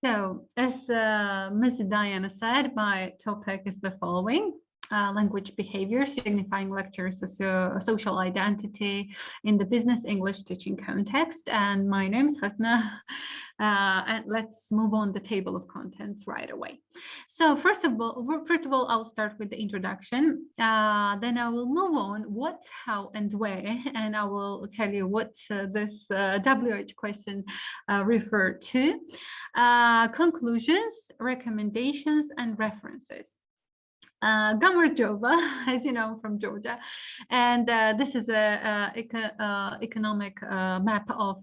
So, as Ms. Diana said, my topic is the following. Language behavior, signifying lectures, social identity in the business English teaching context. And my name is Hasna. And let's move on the table of contents right away. So first of all, I'll start with the introduction. Then I will move on what, how, and where, and I will tell you what this WH question referred to. Conclusions, recommendations, and references. Gamurjova, as you know, from Georgia, and this is a economic map of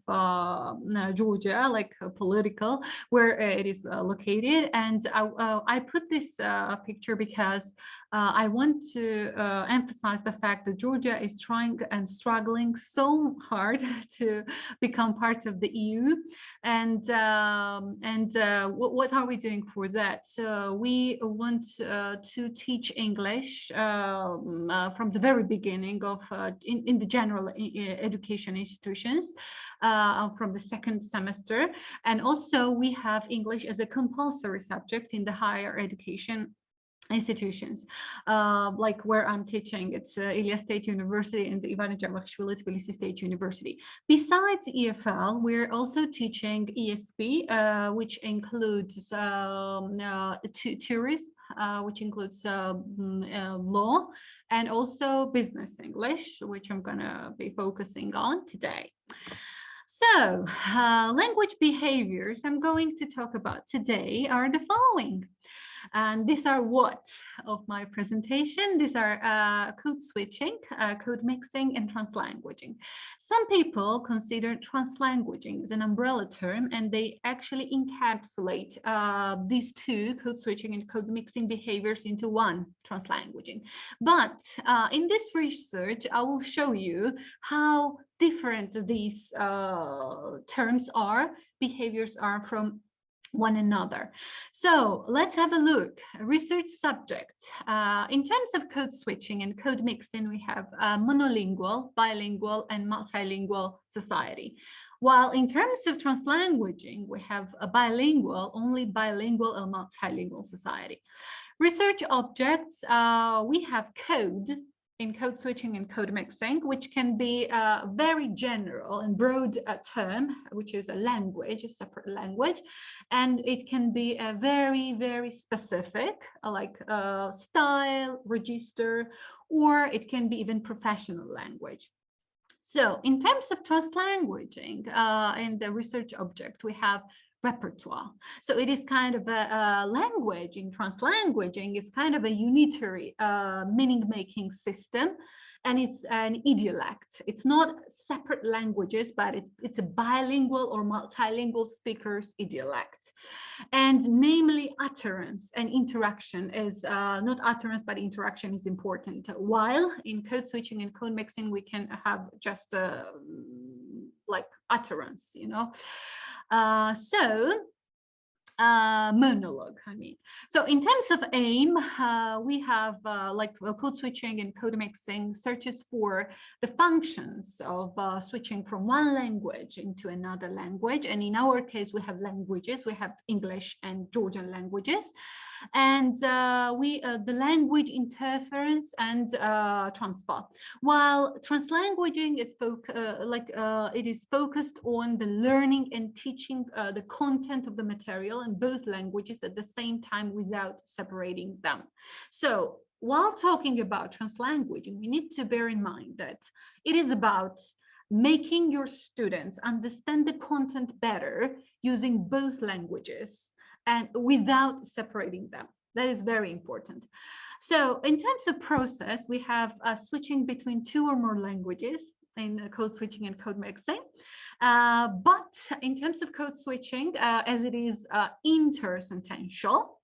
Georgia, like political, where it is located. And I put this picture because I want to emphasize the fact that Georgia is trying and struggling so hard to become part of the EU. And what are we doing for that? So we want to teach English from the very beginning of in the general education institutions from the second semester, and also we have English as a compulsory subject in the higher education institutions, like where I'm teaching. It's Ilia State University and the Ivana Javakhishvili Tbilisi State University. Besides EFL, we're also teaching ESP, which includes tourism, which includes law, and also business English, which I'm gonna be focusing on today. So language behaviors I'm going to talk about today are the following. And these are what of my presentation. These are code switching, code mixing, and translanguaging. Some people consider translanguaging as an umbrella term, and they actually encapsulate these two, code switching and code mixing behaviors, into one, translanguaging. But in this research, I will show you how different these terms are, behaviors are from one another. So let's have a look. Research subject. In terms of code switching and code mixing, we have monolingual, bilingual, and multilingual society. While in terms of translanguaging, we have a bilingual, only bilingual or multilingual society. Research objects, we have code in code switching and code mixing, which can be a very general and broad term, which is a language, a separate language. And it can be a very, very specific, like style, register, or it can be even professional language. So in terms of translanguaging, in the research object, we have repertoire. So it is kind of a language in translanguaging. It's kind of a unitary meaning-making system, and it's an idiolect. It's not separate languages, but it's a bilingual or multilingual speaker's idiolect. And namely, utterance and interaction is not utterance, but interaction is important. While in code switching and code mixing, we can have just like utterance, you know. Monologue, I mean. So in terms of aim, we have like code switching and code mixing searches for the functions of switching from one language into another language. And in our case, we have languages. We have English and Georgian languages. And the language interference and transfer. While translanguaging is it is focused on the learning and teaching the content of the material in both languages at the same time without separating them. So while talking about translanguaging, we need to bear in mind that it is about making your students understand the content better using both languages and without separating them. That is very important. So in terms of process, we have switching between two or more languages in code switching and code mixing. But in terms of code switching, as it is intersentential,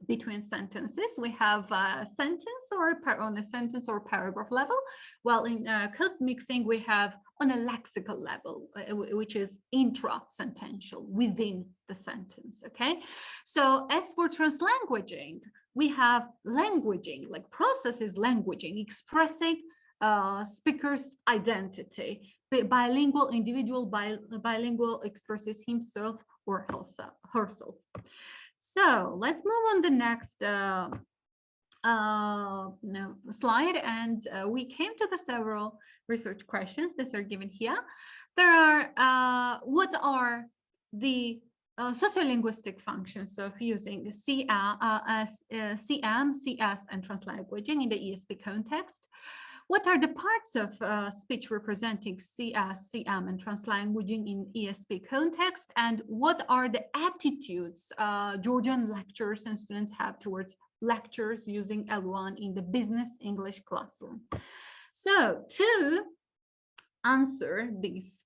between sentences, we have a sentence or on a sentence or paragraph level, while in code mixing we have on a lexical level, which is intrasentential, within the sentence. Okay, so as for translanguaging, we have languaging, like process is languaging, expressing speaker's identity. Bilingual individual bilingual expresses himself or herself. So let's move on the next slide, and we came to the several research questions that are given here. There are what are the sociolinguistic functions of using CM, CS, and translanguaging in the ESP context? What are the parts of speech representing CS, CM, and translanguaging in ESP context? And what are the attitudes Georgian lecturers and students have towards lectures using L1 in the business English classroom? So to answer these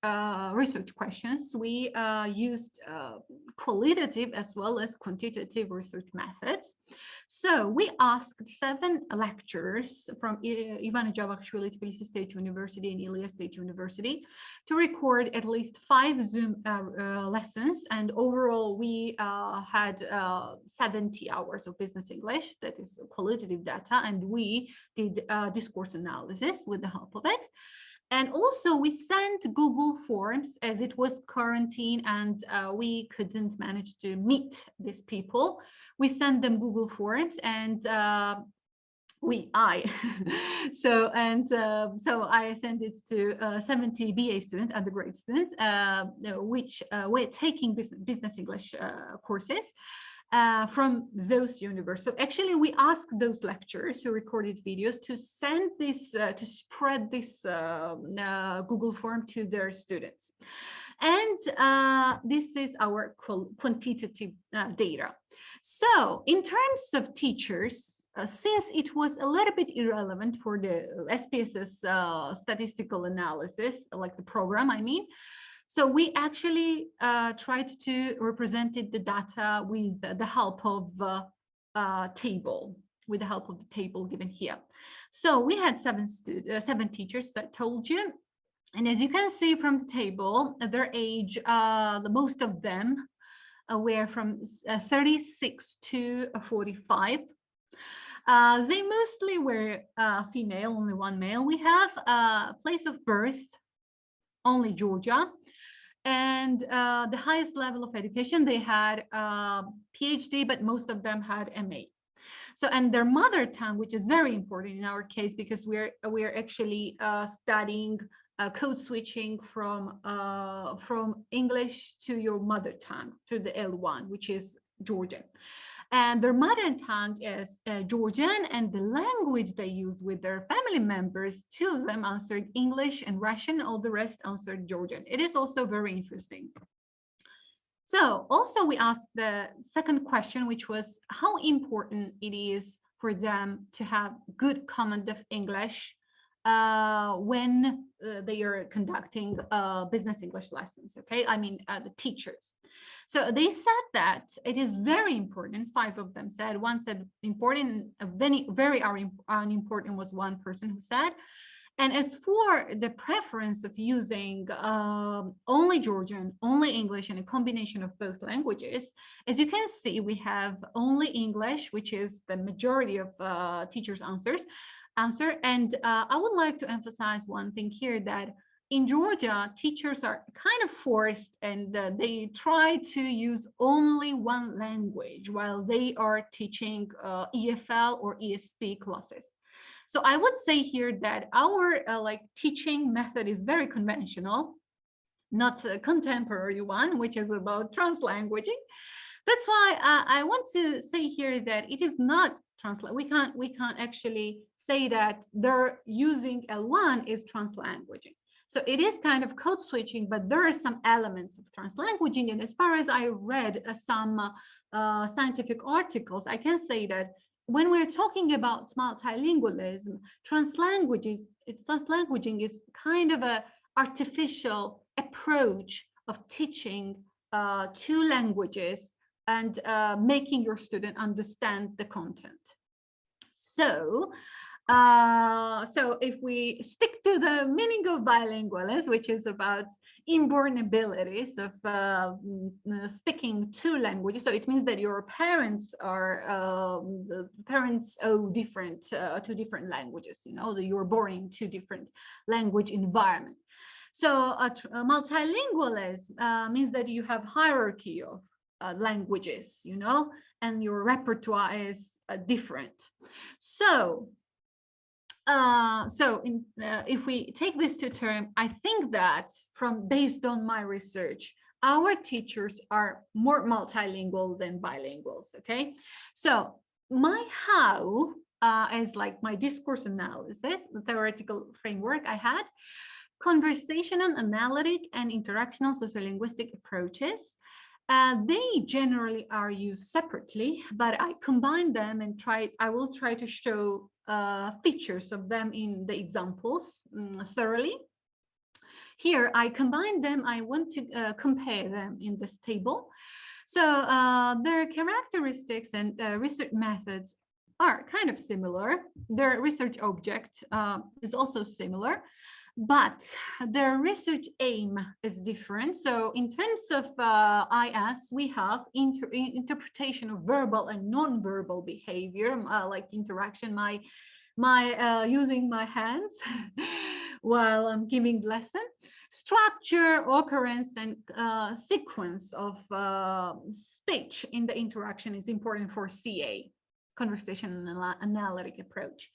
research questions, we used qualitative as well as quantitative research methods. So we asked 7 lecturers from Ivana Javakshvili Tbilisi State University and Ilia State University to record at least 5 Zoom lessons, and overall we had 70 hours of business English, that is qualitative data, and we did discourse analysis with the help of it. And also we sent Google Forms as it was quarantine and we couldn't manage to meet these people. We sent them Google Forms and so I sent it to 70 BA students, undergrad students, which were taking business English courses from those universities. So actually we asked those lecturers who recorded videos to send this, to spread this Google form to their students. And this is our quantitative data. So in terms of teachers, since it was a little bit irrelevant for the SPSS statistical analysis, like the program, I mean, so we actually tried to represent the data with the help of table, with the help of the table given here. So we had 7 teachers, I told you. And as you can see from the table, their age, most of them were from 36 to 45. They mostly were female, only 1 male. We have place of birth, only Georgia. And the highest level of education, they had PhD, but most of them had MA. So, and their mother tongue, which is very important in our case, because we're actually studying code switching from English to your mother tongue, to the L1, which is Georgian. And their mother tongue is Georgian, and the language they use with their family members, 2 of them answered English and Russian, all the rest answered Georgian. It is also very interesting. So also we asked the second question, which was how important it is for them to have good command of English when they are conducting business English lessons, okay? I mean, the teachers. So they said that it is very important. 5 of them said. One said important, very unimportant was one person who said. And as for the preference of using only Georgian, only English, and a combination of both languages, as you can see, we have only English, which is the majority of teachers' answer. And I would like to emphasize one thing here, that in Georgia, teachers are kind of forced, and they try to use only one language while they are teaching EFL or ESP classes. So I would say here that our teaching method is very conventional, not a contemporary one, which is about translanguaging. That's why I want to say here that it is not translate. We can't actually say that they're using L1 is translanguaging. So it is kind of code switching, but there are some elements of translanguaging. And as far as I read some scientific articles, I can say that when we're talking about multilingualism, translanguaging is kind of an artificial approach of teaching 2 languages and making your student understand the content. So if we stick to the meaning of bilingualism, which is about inborn abilities of speaking 2 languages, so it means that your parents are the parents owe 2 different languages. You know, that you're born in 2 different language environments. So multilingualism means that you have hierarchy of languages, you know, and your repertoire is different. So if we take this to term, I think that based on my research, our teachers are more multilingual than bilinguals. Okay, so my how is like my discourse analysis, the theoretical framework I had, conversational, analytic, and interactional sociolinguistic approaches. They generally are used separately, but I combine them and I will try to show features of them in the examples thoroughly. Here, I combine them. I want to compare them in this table. So their characteristics and research methods are kind of similar. Their research object is also similar, but their research aim is different. So in terms of IS, we have interpretation of verbal and non-verbal behavior, like interaction, using my hands while I'm giving lesson, structure, occurrence, and sequence of speech in the interaction is important for CA, conversation analytic approach.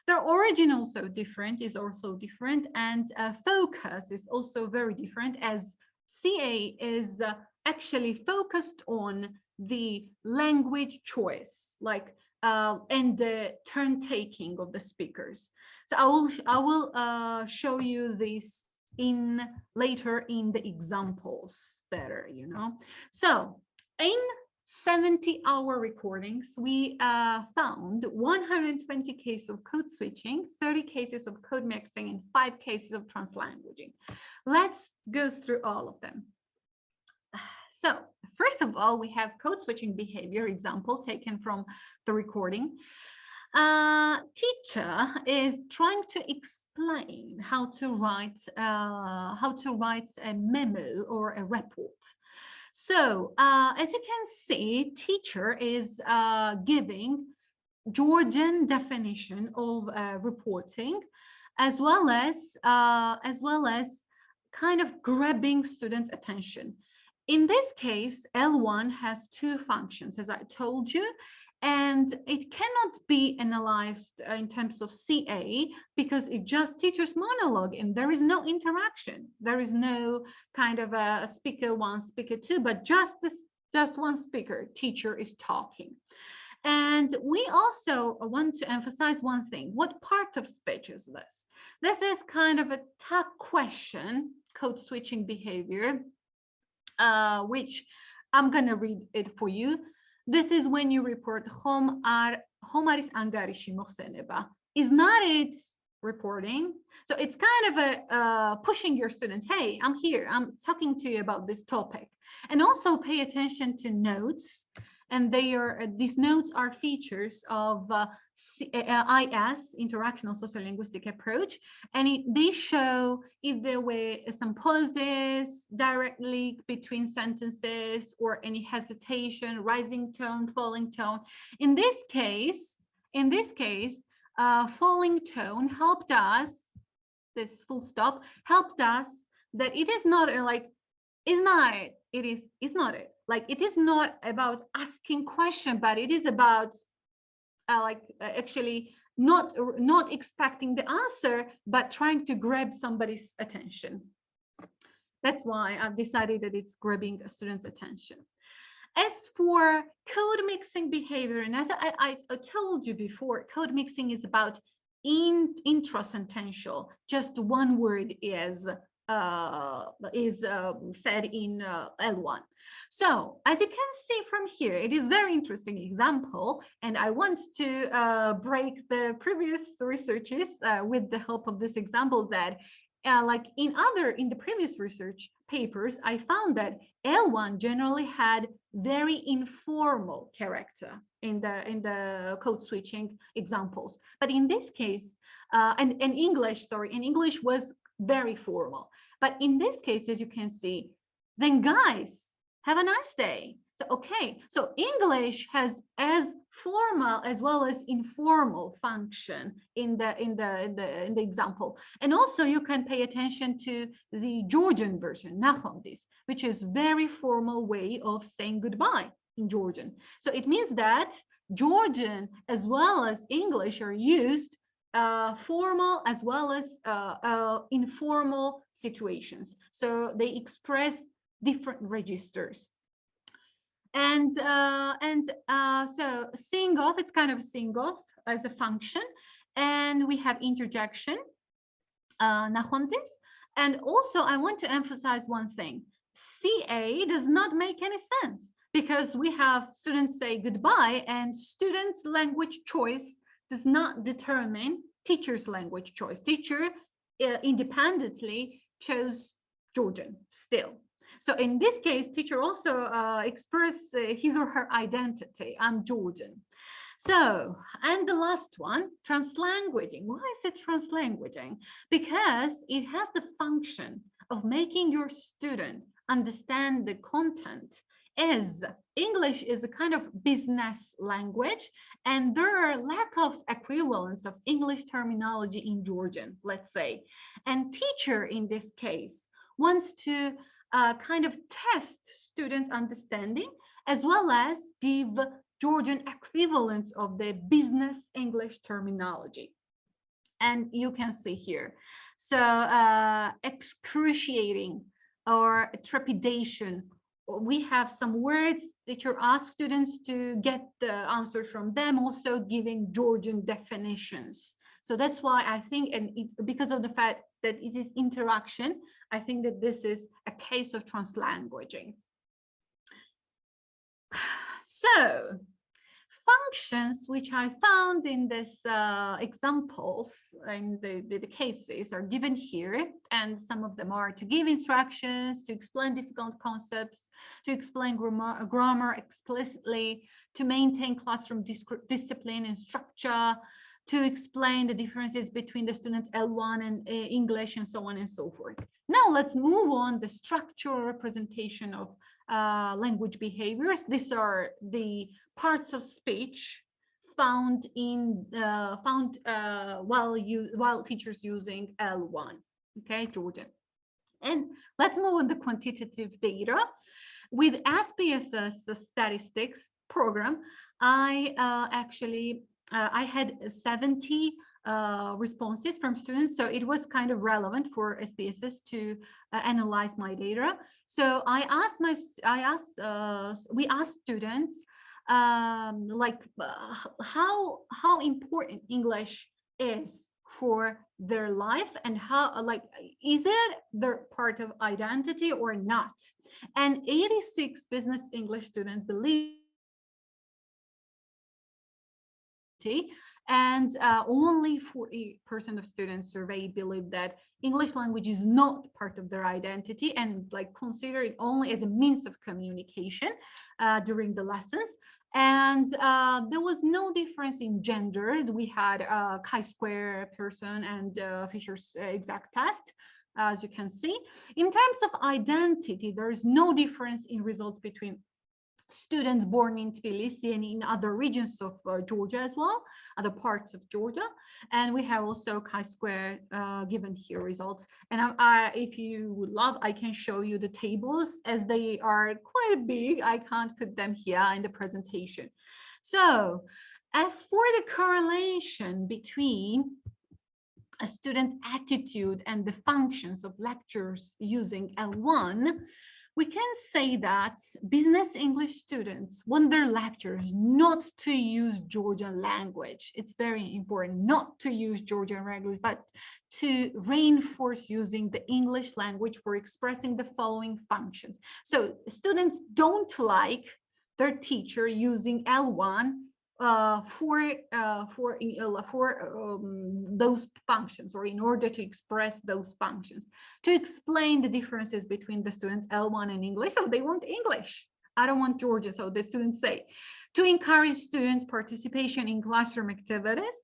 Their origin is also different, and focus is also very different, as CA is actually focused on the language choice, like and the turn taking of the speakers. So I will show you this later in the examples better, you know. So in 70-hour recordings, we found 120 cases of code switching, 30 cases of code mixing, and 5 cases of translanguaging. Let's go through all of them. So first of all, we have code switching behavior example taken from the recording. Teacher is trying to explain how to write a memo or a report. So as you can see, teacher is giving Georgian definition of reporting, as well as kind of grabbing student attention. In this case, L1 has 2 functions, as I told you, and it cannot be analyzed in terms of CA because it just teacher's monologue and there is no interaction. There is no kind of a speaker 1, speaker 2, but just one speaker, teacher is talking. And we also want to emphasize one thing. What part of speech is this? This is kind of a tag question, code switching behavior, which I'm going to read it for you. This is when you report Homaris Angarishi Mohseneba. Is not it reporting? So it's kind of a pushing your student. Hey, I'm here. I'm talking to you about this topic. And also pay attention to notes. And these notes are features of IS, interactional sociolinguistic approach, and they show if there were some pauses directly between sentences or any hesitation, rising tone, falling tone. In this case, falling tone helped us. This full stop helped us that it is not like is not it. It is not it. Like it is not about asking question, but it is about actually not expecting the answer, but trying to grab somebody's attention. That's why I've decided that it's grabbing a student's attention. As for code mixing behavior, and as I told you before, code mixing is about intrasentential. Just one word is said in L1. So as you can see from here, it is very interesting example, and I want to break the previous researches with the help of this example that like in the previous research papers, I found that L1 generally had very informal character in the code switching examples, but in this case, and English was very formal. But in this case, as you can see, then guys, have a nice day. So, okay, so English has as formal as well as informal function in the example. And also you can pay attention to the Georgian version, nachondis, which is very formal way of saying goodbye in Georgian. So it means that Georgian as well as English are used formal as well as informal situations. So they express different registers. And so sing off, it's kind of sing off as a function. And we have interjection, nachontis. And also I want to emphasize one thing. CA does not make any sense because we have students say goodbye and students' language choice does not determine teacher's language choice. Teacher independently chose Georgian still. So in this case, teacher also express his or her identity. I'm Georgian. So, and the last one, translanguaging. Why is it translanguaging? Because it has the function of making your student understand the content. As English is a kind of business language, and there are lack of equivalents of English terminology in Georgian, let's say. And teacher in this case wants to kind of test students' understanding as well as give Georgian equivalents of the business English terminology. And you can see here. So excruciating or trepidation. We have some words that you ask students to get the answer from them, also giving Georgian definitions. So that's why I think, and because of the fact that it is interaction, I think that this is a case of translanguaging. So functions which I found in this examples and the cases are given here, and some of them are to give instructions, to explain difficult concepts, to explain grammar explicitly, to maintain classroom discipline and structure, to explain the differences between the students L1 and English, and so on and so forth. Now let's move on the structural representation of language behaviors. These are the parts of speech found in while teachers using L1, okay, Georgian. And let's move on the quantitative data. With SPSS statistics program, I had 70 responses from students, so it was kind of relevant for SPSS to analyze my data. So we asked students like how important English is for their life, and how, like, is it their part of identity or not? And 86 business English students believe, and only 40% of students surveyed believe that English language is not part of their identity, and like consider it only as a means of communication during the lessons. And there was no difference in gender. We had a chi-square person and Fisher's exact test, as you can see. In terms of identity, there is no difference in results between students born in Tbilisi and in other regions of Georgia as well, other parts of Georgia. And we have also chi-square given here results. And if you would love, I can show you the tables as they are quite big. I can't put them here in the presentation. So as for the correlation between a student's attitude and the functions of lectures using L1, we can say that business English students want their lectures not to use Georgian language. It's very important not to use Georgian language, but to reinforce using the English language for expressing the following functions. So students don't like their teacher using L1 for those functions, or in order to express those functions, to explain the differences between the students L1 and English. So they want English. I don't want Georgian. So the students say, to encourage students' participation in classroom activities,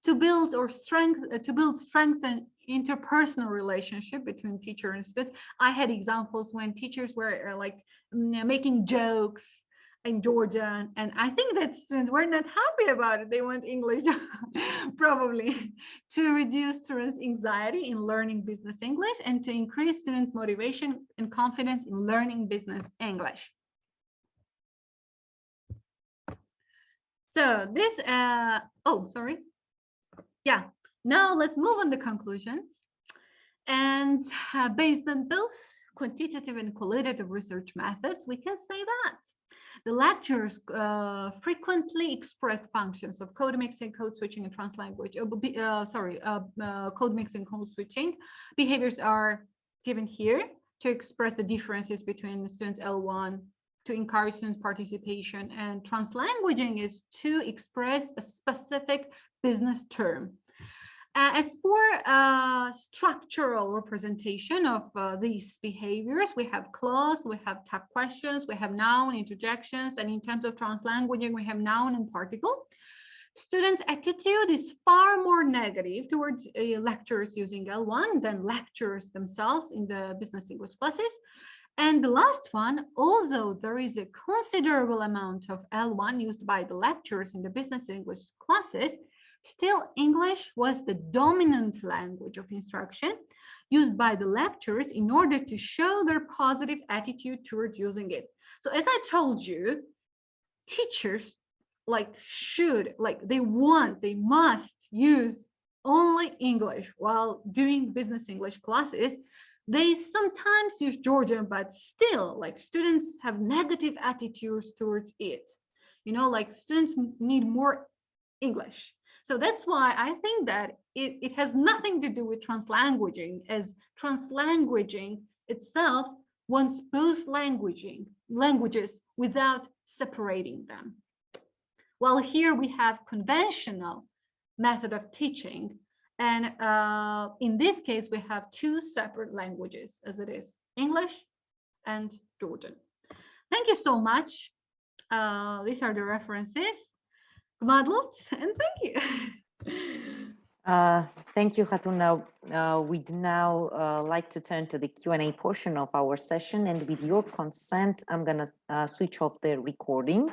to build strengthen interpersonal relationship between teacher and students. I had examples when teachers were like making jokes in Georgian, and I think that students were not happy about it. They want English, probably, to reduce students' anxiety in learning business English and to increase students' motivation and confidence in learning business English. So this, oh, sorry. Yeah, now let's move on to conclusions. And based on both quantitative and qualitative research methods, we can say that the lectures frequently expressed functions of code mixing, code switching, and translanguage. Code mixing, code switching behaviors are given here to express the differences between students L1, to encourage student participation, and translanguaging is to express a specific business term. As for structural representation of these behaviors, we have clause, we have tag questions, we have noun, interjections, and in terms of translanguaging, we have noun and particle. Students' attitude is far more negative towards lectures using L1 than lectures themselves in the business English classes. And the last one, although there is a considerable amount of L1 used by the lecturers in the business English classes, still English was the dominant language of instruction used by the lecturers in order to show their positive attitude towards using it. So as I told you, teachers they must use only English while doing business English classes. They sometimes use Georgian, but still, students have negative attitudes towards it. Students need more English. So that's why I think that it has nothing to do with translanguaging, as translanguaging itself wants both languages without separating them. While here we have conventional method of teaching, and in this case, we have two separate languages, as it is English and Georgian. Thank you so much. These are the references. Madlos, and thank you. Thank you, Hatuna. We'd now like to turn to the Q&A portion of our session, and with your consent, I'm going to switch off the recording.